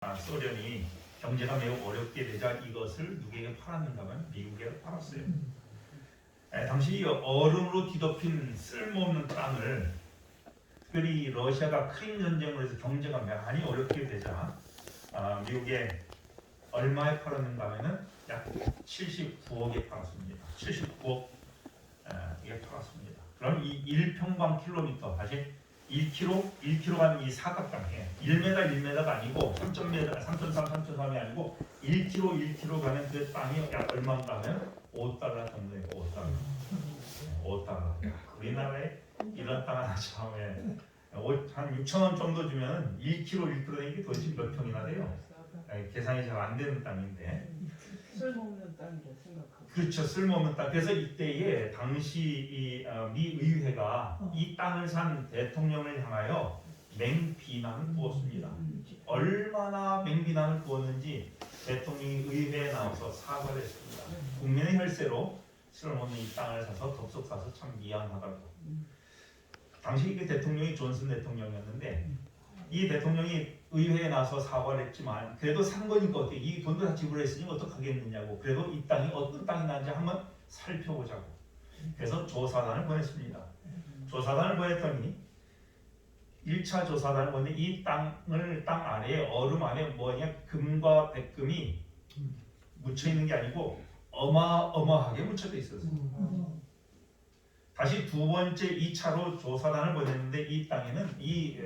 소련이 경제가 매우 어렵게 되자 이것을 누구에게 팔았는가 하면 미국에 팔았어요. 당시 이 얼음으로 뒤덮인 쓸모없는 땅을 특별히 러시아가 크림 전쟁으로 해서 경제가 많이 어렵게 되자 미국에 얼마에 팔았는가 하면은 약 79억에 팔았습니다. 79억에 팔았습니다. 그럼 이 1평방킬로미터 다시 1kg가 이 사각땅에 1m가 아니고 3.3, 3.3이 아니고 1kg 가는 그 땅이 약 얼마인가 하면 $5 정도예요. $5. 우리나라에 이런 땅 하나 처음에 한 6,000원 정도 주면 1kg 이게 도대체 몇 평이나 돼요? 계산이 잘 안 되는 땅인데 쓸모없는 땅이라 생각하고. 그렇죠. 쓸모없는 땅. 그래서 이때에 당시 미 의회가 이 땅을 산 대통령을 향하여 맹비난을 부었습니다. 얼마나 맹비난을 부었는지 대통령이 의회에 나와서 사과를 했습니다. 국민의 혈세로 쓸모없는 이 땅을 사서 덥석 사서 참 미안하다고. 당시 그 대통령이 존슨 대통령이었는데 이 대통령이 의회에 나서 사과를 했지만 그래도 산 거니까 어떻게 이 돈도 다 지불했으니 어떡하겠느냐고. 그래도 이 땅이 어떤 땅이 나는지 한번 살펴보자고. 그래서 조사단을 보냈습니다. 조사단을 보냈더니 1차 조사단을 보냈는데 이 땅 아래에 얼음 안에 뭐냐 금과 백금이 묻혀 있는 게 아니고 어마어마하게 묻혀져 있었어요. 다시 두 번째 2차로 조사단을 보냈는데 이 땅에는 이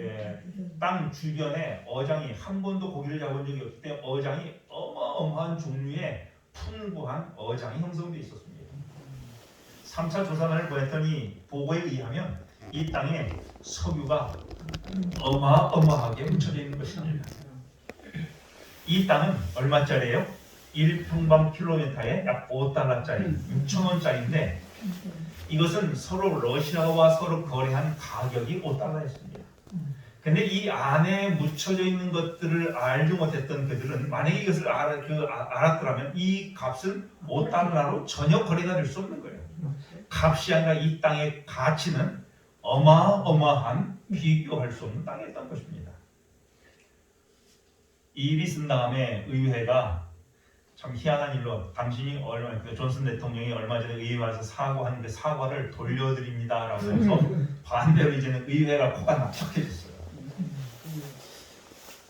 땅 주변에 어장이 한 번도 고기를 잡은 적이 없기 때문에 어장이 어마어마한 종류의 풍부한 어장이 형성되어 있었습니다. 3차 조사단을 보냈더니 보고에 의하면 이 땅에 석유가 어마어마하게 묻혀져 있는 것입니다. 이 땅은 얼마짜리예요? 1평방킬로미터에 약 $5짜리, 6,000원짜리인데 이것은 서로 러시아와 서로 거래한 가격이 $5였습니다. 근데 이 안에 묻혀져 있는 것들을 알지 못했던 그들은 만약에 이것을 알았더라면 이 값은 $5로 전혀 거래가 될 수 없는 거예요. 값이 아니라 이 땅의 가치는 어마어마한 비교할 수 없는 땅이었던 것입니다. 이 일이 쓴 다음에 의회가 참 희한한 일로 당신이 존슨 대통령이 얼마 전에 의회에 와서 사과한 그 사과를 돌려드립니다라고 해서 반대로 이제는 의회가 코가 납작해졌어요.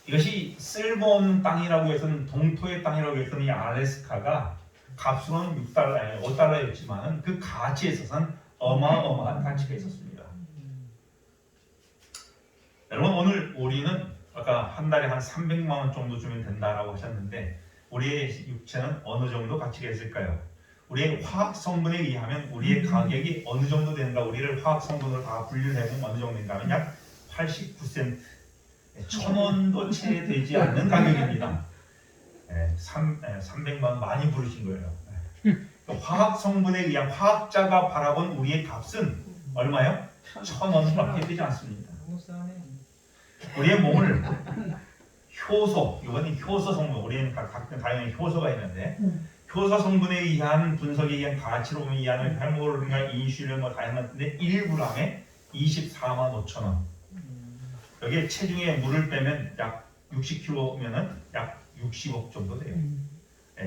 이것이 쓸모없는 땅이라고 해서는 동토의 땅이라고 해서는 이 알래스카가 값으로는 $5였지만 그 가치에 있어서는 어마어마한 가치가 있었습니다. 여러분 오늘 우리는 아까 한 달에 한 300만 원 정도 주면 된다라고 하셨는데 우리의 육체는 어느 정도 가치가 있을까요? 우리의 화학 성분에 의하면 우리의 가격이 어느 정도 된가? 우리를 화학 성분으로 다 분류를 해보면 어느 정도 된가 하면 약 89센트, 1,000원도 채 되지 않는 가격입니다. 300만 원 많이 부르신 거예요. 화학 성분에 의한 화학자가 바라본 우리의 값은 얼마요? 1,000원밖에 되지 않습니다. 우리의 몸을 효소, 이거는 효소 성분, 우리는 각각 다양한 효소가 있는데 효소 성분에 의한 분석에 의한 가치로 의한 해모그로빈과 인슐린 다양한데 1g에 245,000원. 여기에 체중에 물을 빼면 약 60kg면은 약 60억 정도 돼요.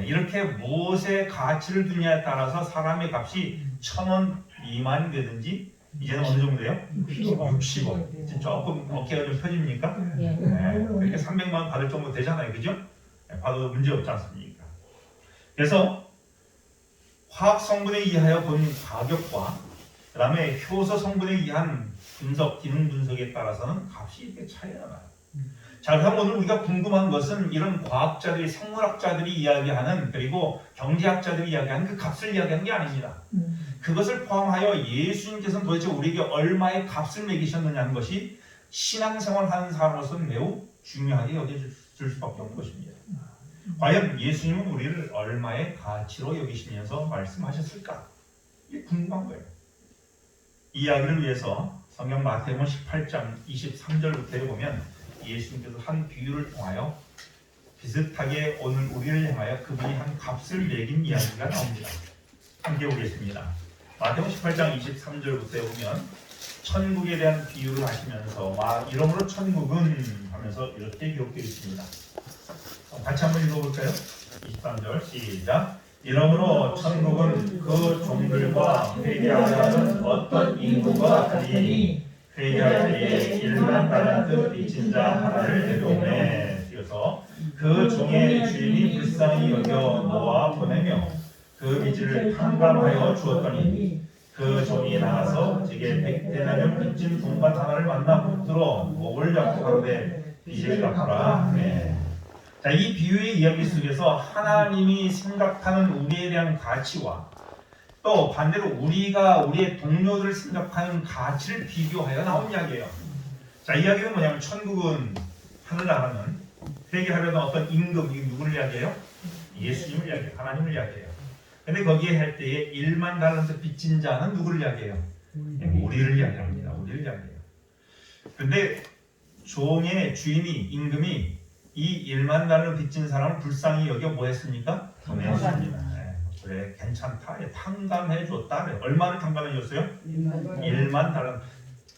이렇게 무엇의 가치를 두냐에 따라서 사람의 값이 1,000원 미만이 되든지 이제는 어느 정도 돼요? 60억. 조금 어깨가 좀 펴집니까? 그렇게 300만 원 받을 정도 되잖아요. 그죠? 받아도 문제 없지 않습니까? 그래서 화학 성분에 의하여 본 가격과 그 다음에 효소 성분에 의한 분석, 기능 분석에 따라서는 값이 이렇게 차이가 나요. 자, 그럼 오늘 우리가 궁금한 것은 이런 과학자들이, 생물학자들이 이야기하는 그리고 경제학자들이 이야기하는 그 값을 이야기하는 게 아닙니다. 그것을 포함하여 예수님께서는 도대체 우리에게 얼마의 값을 매기셨느냐는 것이 신앙생활 하는 사람으로서는 매우 중요하게 여겨질 수밖에 없는 것입니다. 과연 예수님은 우리를 얼마의 가치로 여기시면서 말씀하셨을까? 이게 궁금한 거예요. 이 이야기를 위해서 성경 마태복음 18장 23절부터에 보면 예수님께서 한 비유를 통하여 비슷하게 오늘 우리를 향하여 그분이 한 값을 매긴 이야기가 나옵니다. 함께 보겠습니다. 마태복음 18장 23절부터에 보면 천국에 대한 비유를 하시면서 막 이러므로 천국은 하면서 이렇게 기록되어 있습니다. 같이 한번 읽어볼까요? 23절 시작. 이러므로 천국은 그 종들과 회개하려는 어떤 인구가 같으니 회개할 때에 1만 달란트 빚진 자 하나를 내려오매. 이어서 그 종의 주인이 불쌍히 여겨 놓아 보내며 그 빚을 탕감하여 주었더니 그 종이 나가서 제게 100데나리온 빚진 동반 하나를 만나 붙들어 목을 잡고 가로되 빚을 갚아라. 자, 이 비유의 이야기 속에서 하나님이 생각하는 우리에 대한 가치와 또 반대로 우리가 우리의 동료들을 생각하는 가치를 비교하여 나온 이야기예요. 자, 이야기는 뭐냐면 천국은 하늘나라는 회개하려는 어떤 임금, 이 누구를 이야기해요? 예수님을 이야기해요. 하나님을 이야기해요. 근데 거기에 할 때에 1만 달란트 빚진 자는 누구를 이야기해요? 우리를 이야기합니다. 우리를 이야기해요. 근데 종의 주인이, 임금이 이 1만 달러 빚진 사람을 불쌍히 여겨 뭐 했습니까? 보냈습니다. 그래, 괜찮다. 탕감해 줬다. 얼마를 탕감해 줬어요? 1만 달란트.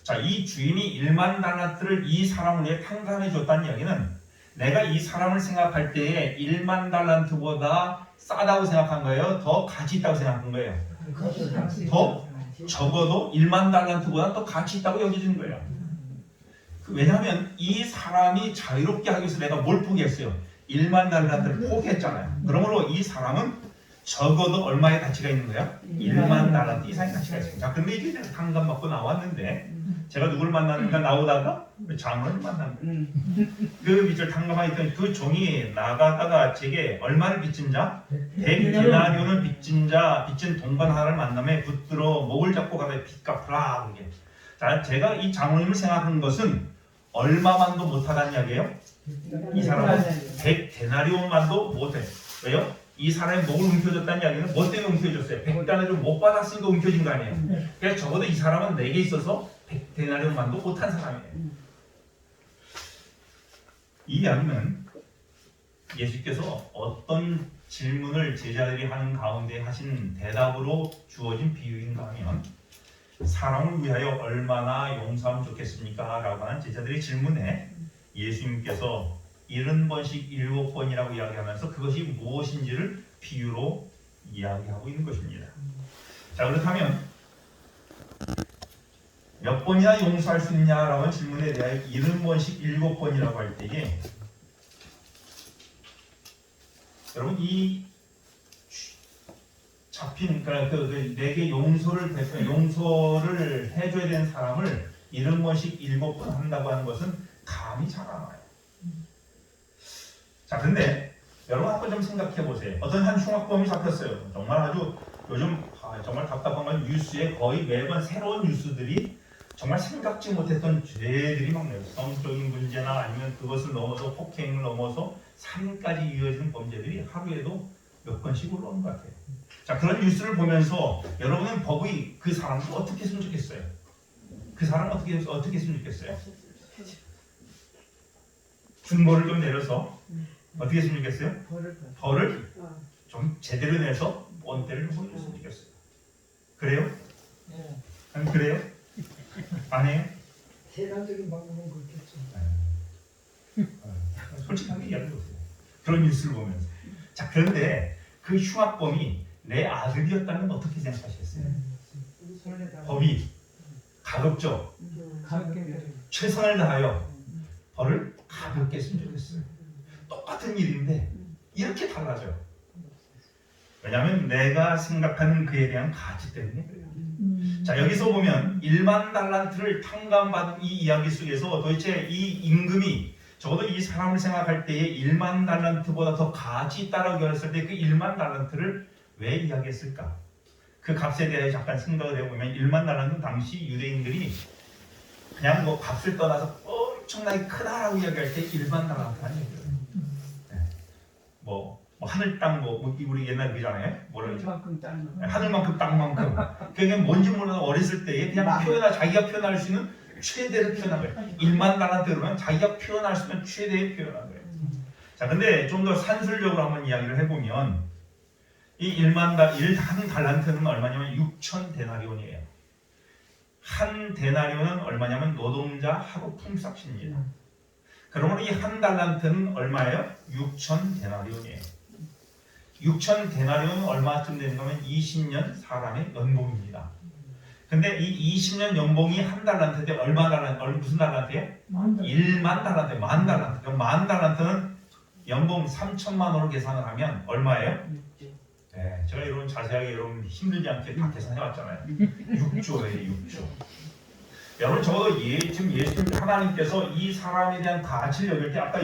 자, 이 주인이 1만 달란트를 이 사람을 위해 탕감해 줬다는 이야기는 내가 이 사람을 생각할 때에 1만 달란트보다 싸다고 생각한 거예요? 더 가치 있다고 생각한 거예요? 더 적어도 1만 달란트보다 더 가치 있다고 여겨지는 거예요. 왜냐하면 이 사람이 자유롭게 하기 위해서 내가 뭘 포기했어요? 1만 달란트를 포기했잖아요. 그러므로 이 사람은 적어도 얼마의 가치가 있는 거야? 1만 달란트 이상의 가치가 있어요. 자, 근데 이제 탕감 받고 나왔는데 제가 누구를 만나는가 나오다가 장로를 만난 거예요. 그 빚을 탕감하였더니 그 종이 나가다가 제게 얼마를 빚진 자? 100데나리온을 빚진 자, 빚진 동반 하나를 만남에 붙들어 목을 잡고 가다 빚 갚으라. 그게. 자, 제가 이 장로님을 생각한 것은 얼마만도 못하다는 이야기예요. 이 사람은 100데나리온만도 못해. 왜요? 이 사람의 목을 움켜줬다는 이야기는 뭐 때문에 움켜줬어요? 100데나리온 못 받았으니까 움켜진 거 아니에요. 그래서 적어도 이 사람은 내게 있어서 100데나리온만도 못한 사람이에요. 이 이야기는 예수께서 어떤 질문을 제자들이 하는 가운데 하신 대답으로 주어진 비유인가 하면 사람을 위하여 얼마나 용서하면 좋겠습니까? 라고 하는 제자들의 질문에 예수님께서 70번씩 7번이라고 이야기하면서 그것이 무엇인지를 비유로 이야기하고 있는 것입니다. 자, 그렇다면 몇 번이나 용서할 수 있냐라고 하는 질문에 대하여 70번씩 7번이라고 할 때에 여러분 이 잡힌 그러니까 내게 용서를 해줘야 되는 사람을 70번씩 7번 한다고 하는 것은 감이 잘 안 와요. 자, 근데 여러분 한번 좀 생각해 보세요. 어떤 한 흉악범이 잡혔어요. 정말 아주 요즘 정말 답답한 건 뉴스에 거의 매번 새로운 뉴스들이 정말 생각지 못했던 죄들이 막 나요. 성적인 문제나 아니면 그것을 넘어서 폭행을 넘어서 살인까지 이어지는 범죄들이 하루에도 몇 건씩 올라오는 것 같아요. 자, 그런 뉴스를 보면서 여러분은 법이 그 사람을 어떻게 했으면 좋겠어요? 그 사람을 어떻게 했으면 좋겠어요? 중벌을 좀 내려서 어떻게 했으면 좋겠어요? 벌을 좀 제대로 내서 원대를 좀 보여줬으면 좋겠어요. 그래요? 아니, 그래요? 안 해요? 세상적인 방법은 그렇겠죠. 솔직하게 이야기해보세요. 그런 뉴스를 보면서. 자, 그런데 그 흉악범이 내 아들이었다면 어떻게 생각하셨어요? 법이 가급적 최선을 다하여 벌을 가볍게 했으면 좋겠어요. 똑같은 일인데 이렇게 달라져요. 왜냐하면 내가 생각하는 그에 대한 가치 때문에 그래요. 자, 여기서 보면 1만 달란트를 탕감받은 이 이야기 속에서 도대체 이 임금이 적어도 이 사람을 생각할 때에 1만 달란트보다 더 가치 있다라고 했을 때 그 1만 달란트를 왜 이야기했을까? 그 값에 대해 잠깐 생각을 해보면 1만 달란트는 당시 유대인들이 그냥 뭐 값을 떠나서 엄청나게 크다라고 이야기할 때 1만 달란트라는 얘기예요. 뭐 하늘 땅 우리 옛날 그잖아요. 뭐라 그러죠? 하늘만큼 땅만큼. 그게 뭔지 몰라도 어렸을 때에 그냥 자기가 표현할 수 있는 최대를 표현한 거예요. 1만 달란트 그러면 자기가 표현할 수 있는 최대를 표현한 거예요. 자, 근데 좀 더 산술적으로 한번 이야기를 해보면 이 한 달란트는 얼마냐면 6,000 데나리온이에요. 한 데나리온은 얼마냐면 노동자 하루 품삯입니다. 그러면 이 한 달란트는 얼마예요? 6천 데나리온이에요. 6천 데나리온은 얼마쯤 되는 거면 20년 사람의 연봉입니다. 근데 이 20년 연봉이 한 달란트인데 무슨 달란트예요? 1만 달란트, 만 달란트. 그럼 만 달란트는 연봉 3천만 원으로 계산을 하면 얼마예요? 네, 제가 이런 자세하게 여러분 힘들지 않게 다 계산해 왔잖아요. 6조예요, 6조. 여러분 적어도 지금 예수 하나님께서 이 사람에 대한 가치를 여길 때 아까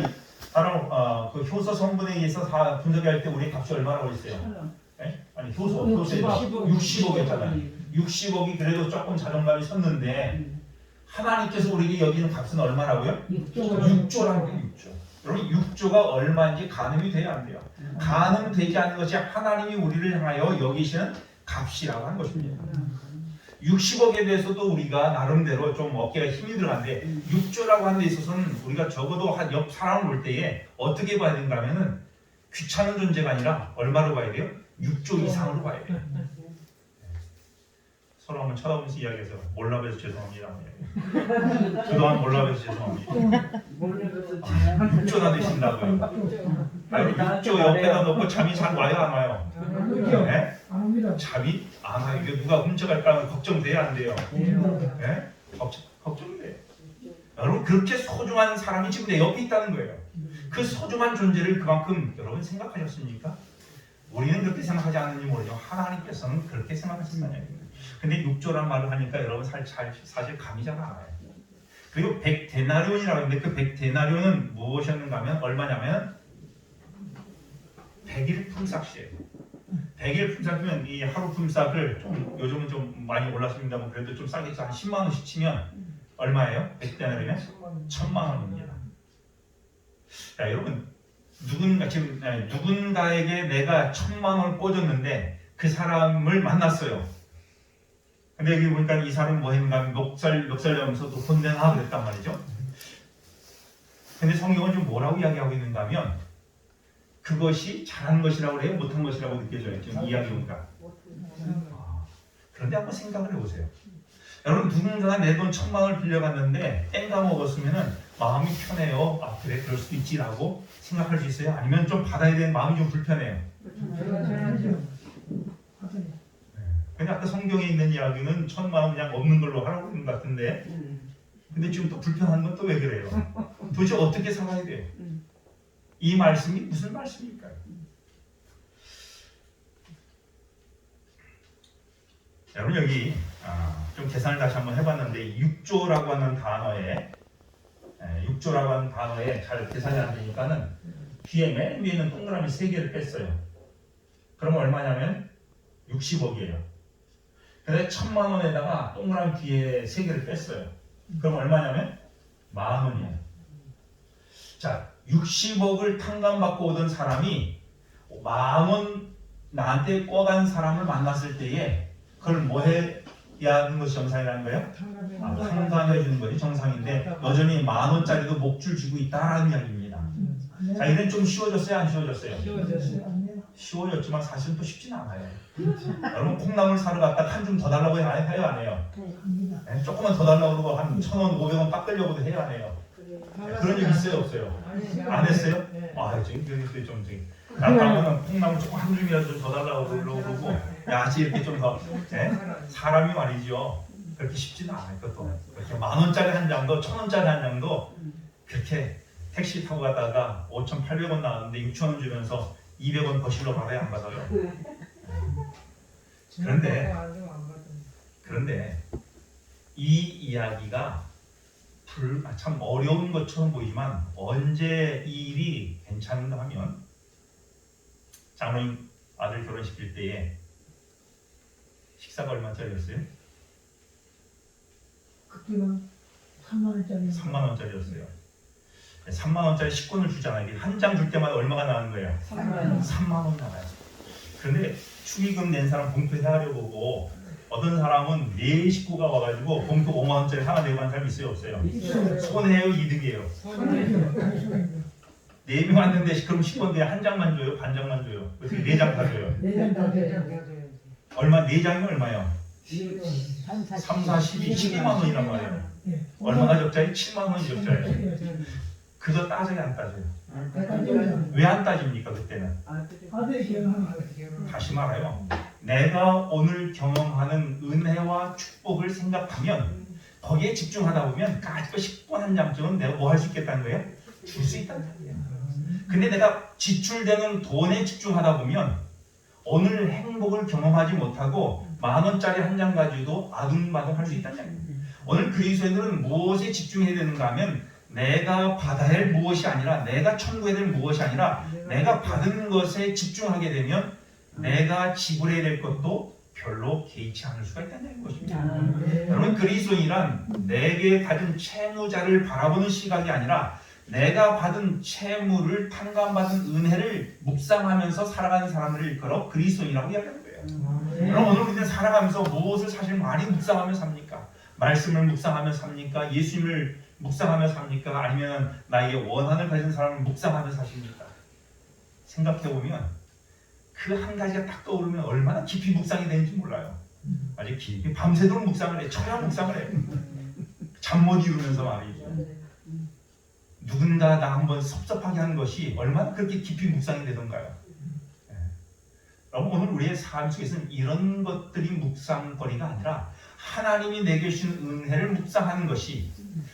그 효소 성분에 의해서 다 분석할 때 우리 값이 얼마라고 했어요? 네? 아니 효소에 60억이었잖아요. 60억이 그래도 조금 자존감이 섰는데 하나님께서 우리에게 여기는 값은 얼마라고요? 6조라는 거예요. 6조. 여러분 6조가 얼마인지 가늠이 돼야 안 돼요. 가늠되지 않는 것이 하나님이 우리를 향하여 여기시는 값이라고 하는 것입니다. 60억에 대해서도 우리가 나름대로 좀 어깨가 힘이 들어간데 6조라고 하는 데 있어서는 우리가 적어도 옆 사람을 볼 때에 어떻게 봐야 되는가 하면은 귀찮은 존재가 아니라 얼마로 봐야 돼요? 6조 이상으로 봐야 돼요. 서로 한번 쳐다보면서 이야기해서 몰라봬서 죄송합니다. 그동안 몰라봬서 죄송합니다. 6조나 되신다고요. 6조 옆에다 놓고 잠이 잘 와요 안 와요? 네? 잠이 안 와요. 이게 누가 훔쳐갈까 하면 걱정돼야 안 돼요. 네? 걱정이 돼요. 여러분 그렇게 소중한 사람이 지금 내 옆에 있다는 거예요. 그 소중한 존재를 그만큼 여러분 생각하셨습니까? 우리는 그렇게 생각하지 않는지 모르죠. 하나님께서는 그렇게 생각하신다는 얘기입니다. 근데 6조란 말을 하니까 여러분 사실 감이 잘 안 와요. 그리고 100데나리온이라고 하는데 그 100데나리온은 무엇이었는가 하면 얼마냐면 100일 품삯이에요. 100일 품삯이면 이 하루 품삯을 좀 요즘은 좀 많이 올랐습니다만 그래도 좀 싸게 한 10만 원씩 치면 얼마예요? 100데나리온이면 1000만 원입니다. 자, 여러분 누군가에게 내가 1000만 원을 꽂았는데 그 사람을 만났어요. 근데 여기 보니까 이 사람은 뭐 했는가 하면 멱살려면서 또 혼내나 그랬단 말이죠. 근데 성경은 좀 뭐라고 이야기하고 있는가 하면 그것이 잘한 것이라고 그래요? 못한 것이라고 느껴져요. 지금 이야기 보니까. 그런데 한번 생각을 해보세요. 여러분 누군가가 내 돈 1000만 원을 빌려갔는데 땡가 먹었으면은 마음이 편해요. 아 그래 그럴 수도 있지라고 생각할 수 있어요? 아니면 좀 받아야 되는 마음이 좀 불편해요? 근데 아까 성경에 있는 이야기는 1000만 원 그냥 없는 걸로 하라고 하는 것 같은데 근데 지금 또 불편한 건 또 왜 그래요? 도대체 어떻게 살아야 돼요? 이 말씀이 무슨 말씀일까요? 여러분 여기 좀 계산을 다시 한번 해봤는데 6조라고 하는 단어에 잘 계산이 안 되니까는 뒤에 맨 위에는 동그라미 3개를 뺐어요. 그러면 얼마냐면 60억이에요. 근데 1000만 원에다가 동그라미 뒤에 3개를 뺐어요. 그럼 얼마냐면 10,000원이에요. 자, 60억을 탕감받고 오던 사람이 10,000원 나한테 꿔간 사람을 만났을 때에 그걸 뭐 해야 하는 것이 정상이라는 거예요? 탕감해 주는 것이 정상인데 여전히 10,000원짜리도 목줄 쥐고 있다라는 이야기입니다. 자, 이건 좀 쉬워졌어요? 안 쉬워졌어요? 쉬워졌지만 사실은 또 쉽지는 않아요. 여러분 콩나물 사러 갔다 한 줌 더 달라고 해요? 안 해요? 네, 조금만 더 달라고 그러고 한 1,000원, 500원 깎으려고도 해요? 안 해요? 그런 적 있어요? 없어요? 안 했어요? 지금 아까는 콩나물 조금 한 줌이라도 좀 더 달라고 그러고 야지 이렇게 좀 더 사람이 말이죠. 그렇게 쉽지는 않아요. 그것도 그렇게 10,000원짜리 한 장도 1,000원짜리 한 장도 그렇게 택시 타고 가다가 5,800원 나왔는데 6,000원 주면서 200원 거실로 받아야 안 받아요. 그런데 이 이야기가 참 어려운 것처럼 보이지만 언제 이 일이 괜찮은가 하면 장로님 아들 결혼시킬 때에 식사가 얼마짜리였어요? 그때는 3만 원짜리. 3만 원짜리였어요. 3만 원짜리 식권을 주잖아요. 한 장 줄 때마다 얼마가 나오는 거예요? 3만 원 나와요. 그런데 축의금 낸 사람 봉투 헤아려 보고 어떤 사람은 네 식구가 와가지고 봉투 5만 원짜리 하나 내고 간 사람이 있어요? 없어요? 손해요? 이득이에요? 4명 왔는데 그럼 식권대 한 장만 줘요? 반 장만 줘요? 어떻게 4장 다 줘요? 4장 다 줘요. 얼마? 4장이 얼마요? 3, 4, 12, 12만 원이란 말이에요. 예. 얼마나 적자리? 7만 원이 적자리. 예. 그저 따져야 안 따져요. 따져요. 왜 안 따집니까 그때는? 아들이 결혼하는 거예요. 다시 말해요. 내가 오늘 경험하는 은혜와 축복을 생각하면 거기에 집중하다 보면 가지고 10번 한 장쯤은 내가 뭐 할 수 있겠다는 거예요? 줄 수 있다는 거예요. 근데 내가 지출되는 돈에 집중하다 보면 오늘 행복을 경험하지 못하고 10,000원짜리 한 장 가지고도 아둥바둥 할 수 있다는 거예요. 오늘 그리스도인들은 무엇에 집중해야 되는가 하면 내가 받아야 할 무엇이 아니라 내가 청구해야 될 무엇이 아니라 내가 받은 것에 집중하게 되면 내가 지불해야 될 것도 별로 개의치 않을 수가 있다는 것입니다. 여러분 그리스도인이란 내게 가진 채무자를 바라보는 시각이 아니라 내가 받은 채무를 탕감받은 은혜를 묵상하면서 살아가는 사람들을 일컬어 그리스도인이라고 이야기하는 거예요. 여러분 오늘 우리는 살아가면서 무엇을 사실 많이 묵상하며 삽니까? 말씀을 묵상하며 삽니까? 예수님을 묵상하며 삽니까? 아니면 나에게 원한을 가진 사람을 묵상하며 사십니까? 생각해보면 그 한 가지가 딱 떠오르면 얼마나 깊이 묵상이 되는지 몰라요. 아주 깊이 밤새도록 묵상을 해. 철야 묵상을 해. 잠 못 이루면서 말이죠. 누군가 나 한번 섭섭하게 하는 것이 얼마나 그렇게 깊이 묵상이 되던가요. 여러분 오늘 우리의 삶 속에서는 이런 것들이 묵상거리가 아니라 하나님이 내게 주신 은혜를 묵상하는 것이,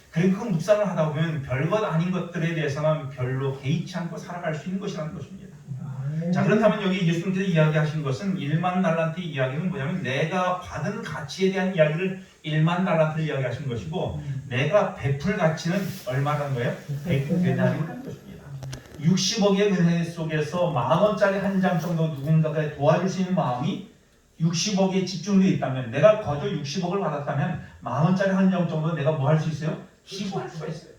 그리고 그 묵상을 하다 보면 별것 아닌 것들에 대해서는 별로 개의치 않고 살아갈 수 있는 것이라는 것입니다. 자, 그렇다면 여기 예수님께서 이야기하신 것은 1만 달란트의 이야기는 뭐냐면 내가 받은 가치에 대한 이야기를 1만 달란트를 이야기하신 것이고, 내가 베풀 가치는 얼마라는 거예요? 100데나리오라는 것입니다. 60억의 은혜 속에서 10,000원짜리 한 장 정도 누군가가 도와줄 수 있는 마음이 60억에 집중되어 있다면, 내가 거저 60억을 받았다면 10,000원짜리 한 장 정도 내가 뭐 할 수 있어요? 기부할 수가 있어요.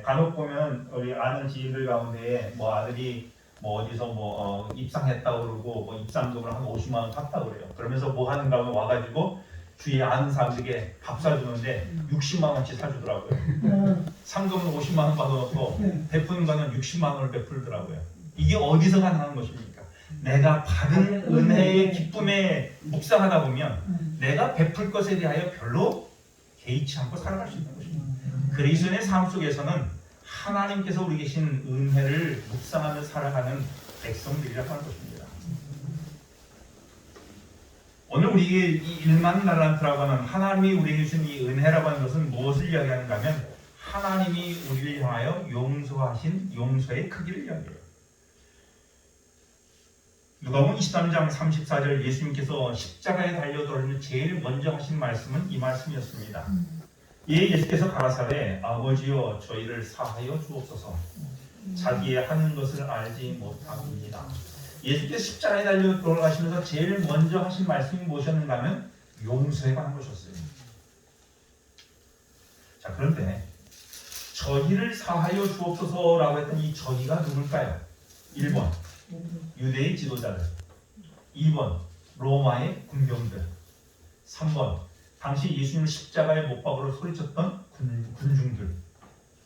간혹 보면 우리 아는 지인들 가운데 뭐 아들이 뭐 어디서 입상했다고 그러고 뭐 입상금을 한 50만 원 탔다고 그래요. 그러면서 뭐 하는가 하면 와가지고 주위에 아는 사람들에게 밥 사주는데 60만 원씩 사주더라고요. 상금은 50만 원 받아놓고 베푸는 거는 60만 원을 베풀더라고요. 이게 어디서 가능한 것입니까? 내가 받은 은혜의 기쁨에 묵상하다 보면 내가 베풀 것에 대하여 별로 개의치 않고 살아갈 수 있는 것입니다. 그리스도인의 삶 속에서는 하나님께서 우리 계신 은혜를 묵상하며 살아가는 백성들이라고 하는 것입니다. 오늘 우리에게 이 1만 달란트라고 하는 하나님이 우리에게 주신 이 은혜라고 하는 것은 무엇을 이야기하는가 하면 하나님이 우리를 향하여 용서하신 용서의 크기를 이야기해요. 누가복음 23장 34절 예수님께서 십자가에 달려 돌아오시면 제일 먼저 하신 말씀은 이 말씀이었습니다. 예수께서 가라사대 아버지여 저희를 사하여 주옵소서 자기의 하는 것을 알지 못합니다. 예수께서 십자가에 달려 돌아가시면서 제일 먼저 하신 말씀이 무엇이었는가 하면 용서에 관한 것이었어요. 자, 그런데 저희를 사하여 주옵소서라고 했던 이 저희가 누굴까요? 1번 유대의 지도자들, 2번 로마의 군병들, 3번 당시 예수님을 십자가에 못 박으러 소리쳤던 군중들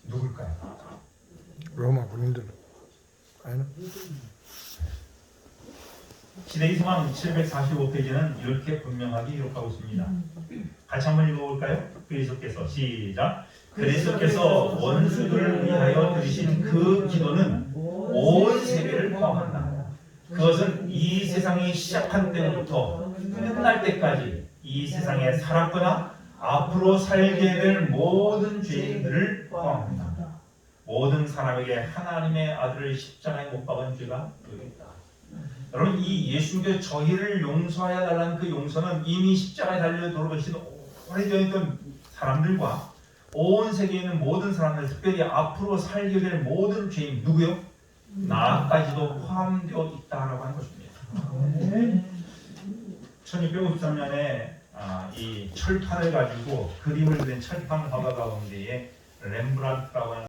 누굴까요? 로마 군인들 아니나? 시대의 소망 745페이지는 이렇게 분명하게 기록하고 있습니다. 같이 한번 읽어볼까요? 그리스도께서 시작. 그리스도께서 원수들을 위하여 드리신 그 기도는 온 세계를 포함한다. 그것은 이 세상이 시작한 때부터 끝날 때까지 이 세상에 살았거나 앞으로 살게 될 모든 죄인들을 포함합니다. 모든 사람에게 하나님의 아들을 십자가에 못 박은 죄가 여기 있다. 여러분 이 예수님께서 저희를 용서하여 달라는 그 용서는 이미 십자가에 달려 돌아가신 오래전했던 사람들과 온 세계에 있는 모든 사람들, 특별히 앞으로 살게 될 모든 죄인 누구요? 나까지도 포함되어 있다라고 하는 것입니다. 1253년에 이 철판을 가지고 그림을 그린 철판 화가 가운데에 렘브란트라고 하는